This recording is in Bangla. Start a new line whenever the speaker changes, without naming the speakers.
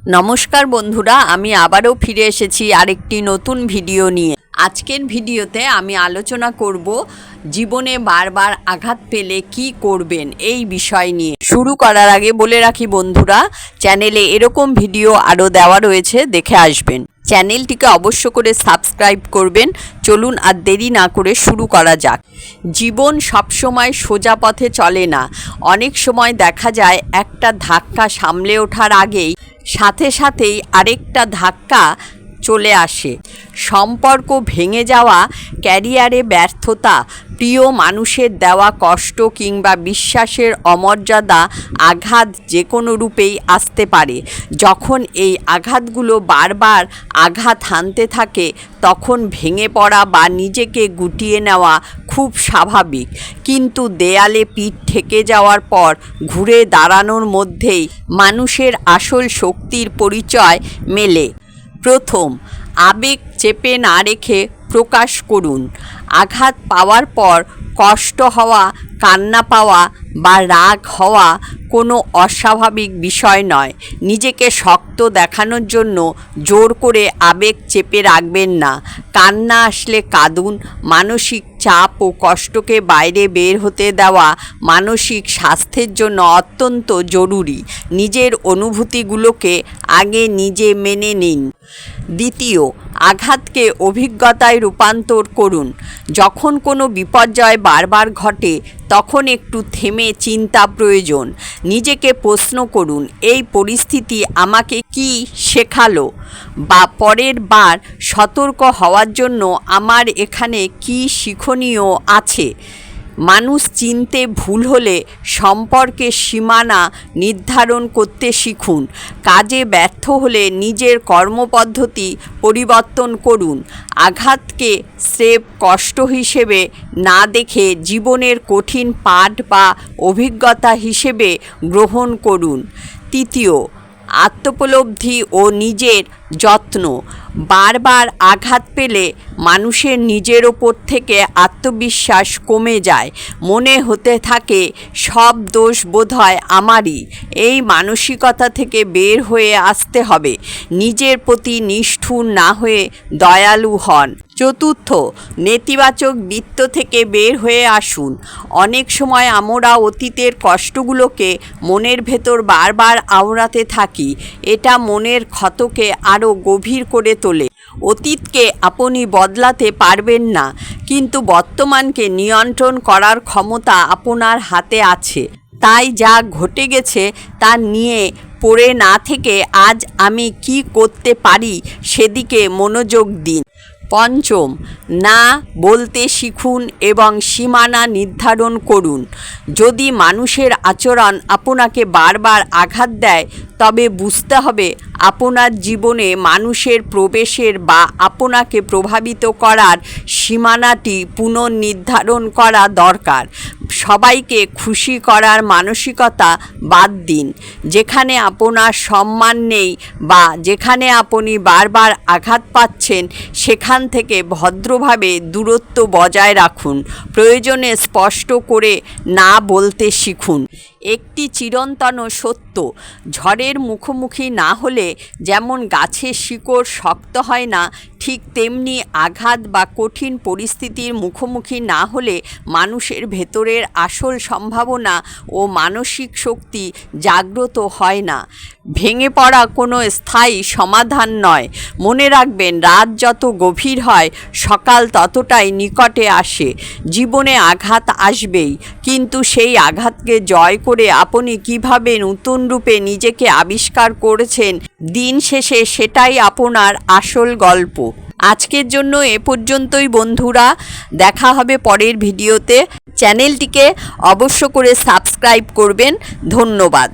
নমস্কার বন্ধুরা, আমি আবারও ফিরে এসেছি আরেকটি নতুন ভিডিও নিয়ে। আজকের ভিডিওতে আমি আলোচনা করব জীবনে বারবার আঘাত পেলে কি করবেন এই বিষয় নিয়ে। শুরু করার আগে বলে রাখি বন্ধুরা, চ্যানেলে এরকম ভিডিও আরও দেওয়া রয়েছে, দেখে আসবেন। চ্যানেলটিকে অবশ্য করে সাবস্ক্রাইব করবেন। চলুন আর দেরি না করে শুরু করা যাক। জীবন সবসময় সোজা পথে চলে না। অনেক সময় দেখা যায় একটা ধাক্কা সামলে ওঠার আগেই সাথে সাথেই আরেকটা ধাক্কা চলে আসে। সম্পর্ক ভেঙে যাওয়া, ক্যারিয়ারে ব্যর্থতা, প্রিয় মানুষের দেওয়া কষ্ট কিংবা বিশ্বাসের অমর্যাদা, আঘাত যে কোনো রূপেই আসতে পারে। যখন এই আঘাতগুলো বারবার আঘাত হানতে থাকে তখন ভেঙে পড়া বা নিজেকে গুটিয়ে নেওয়া খুব স্বাভাবিক। কিন্তু দেয়ালে পিঠ ঠেকে যাওয়ার পর ঘুরে দাঁড়ানোর মধ্যেই মানুষের আসল শক্তির পরিচয় মেলে। প্রথম, আবেগ চেপে না রেখে প্রকাশ করুন। আঘাত পাওয়ার পর কষ্ট হওয়া, কান্না পাওয়া বা রাগ হওয়া কোনো অস্বাভাবিক বিষয় নয়। নিজেকে শক্ত দেখানোর জন্য জোর করে আবেগ চেপে রাখবেন না। কান্না আসলে কাঁদুন। মানসিক চাপ ও কষ্টকে বাইরে বের হতে দেওয়া মানসিক স্বাস্থ্যের জন্য অত্যন্ত জরুরি। নিজের অনুভূতিগুলোকে আগে নিজে মেনে নিন। দ্বিতীয়, আঘাতকে অভিজ্ঞতায় রূপান্তর করুন। যখন কোনো বিপর্যয় বারবার ঘটে তখন একটু থেমে চিন্তা প্রয়োজন। নিজেকে প্রশ্ন করুন, এই পরিস্থিতি আমাকে কি শেখালো, বা পরের বার সতর্ক হওয়ার জন্য আমার এখানে কি শিক্ষণীয় আছে। মানুষ চিনতে ভুল হলে সম্পর্কের সীমানা নির্ধারণ করতে শিখুন। কাজে ব্যর্থ হলে নিজের কর্মপদ্ধতি পরিবর্তন করুন। আঘাতকে স্রেফ কষ্ট হিসেবে না দেখে জীবনের কঠিন পাঠ বা অভিজ্ঞতা হিসেবে গ্রহণ করুন। তৃতীয়, আত্মোপলব্ধি ও নিজের যত্ন। বারবার আঘাত পেলে মানুষের নিজের ওপর থেকে আত্মবিশ্বাস কমে যায়। মনে হতে থাকে সব দোষ বোধহয় আমারই। এই মানসিকতা থেকে বের হয়ে আসতে হবে। নিজের প্রতি নিষ্ঠুর না হয়ে দয়ালু হন। চতুর্থ, নেতিবাচক বৃত্ত থেকে বের হয়ে আসুন। অনেক সময় আমরা অতীতের কষ্টগুলোকে মনের ভেতর বারবার আওড়াতে থাকি। এটা মনের ক্ষতকে আরও গভীর করে তোলে। অতীতকে আপনি বদলাতে পারবেন না, কিন্তু বর্তমানকে নিয়ন্ত্রণ করার ক্ষমতা আপনার হাতে আছে। তাই যা ঘটে গেছে তা নিয়ে পড়ে না থেকে আজ আমি কি করতে পারি সেদিকে মনোযোগ দিন। পঞ্চম, না বলতে শিখুন এবং সীমানা নির্ধারণ করুন। যদি মানুষের আচরণ আপনাকে বারবার আঘাত দেয় তবে বুঝতে হবে আপনার জীবনে মানুষের প্রবেশের বা আপনাকে প্রভাবিত করার সীমানাটি পুনর্নির্ধারণ করা দরকার। সবাইকে খুশি করার মানসিকতা বাদ দিন। যেখানে আপনার সম্মান নেই বা যেখানে আপনি বারবার আঘাত পাচ্ছেন সেখান থেকে ভদ্রভাবে দূরত্ব বজায় রাখুন। প্রয়োজনে স্পষ্ট করে না বলতে শিখুন। একটি চিরন্তন সত্য, ঝড়ের মুখোমুখি না হলে যেমন গাছের শিকড় শক্ত হয় না, ঠিক তেমনি আঘাত বা কঠিন পরিস্থিতির মুখোমুখি না হলে মানুষের ভেতরের আসল সম্ভাবনা ও মানসিক শক্তি জাগ্রত হয় না। ভেঙে পড়া কোনো স্থায়ী সমাধান নয়। মনে রাখবেন, রাত যত গভীর হয় সকাল ততটাই নিকটে আসে। জীবনে আঘাত আসবেই, কিন্তু সেই আঘাতকে জয় করে আপনি কিভাবে নতুন রূপে নিজেকে আবিষ্কার করেছেন, দিন শেষে সেটাই আপনার আসল গল্প। আজকের জন্য এ পর্যন্তই বন্ধুরা। দেখা হবে পরের ভিডিওতে। চ্যানেলটিকে অবশ্য করে সাবস্ক্রাইব করবেন। ধন্যবাদ।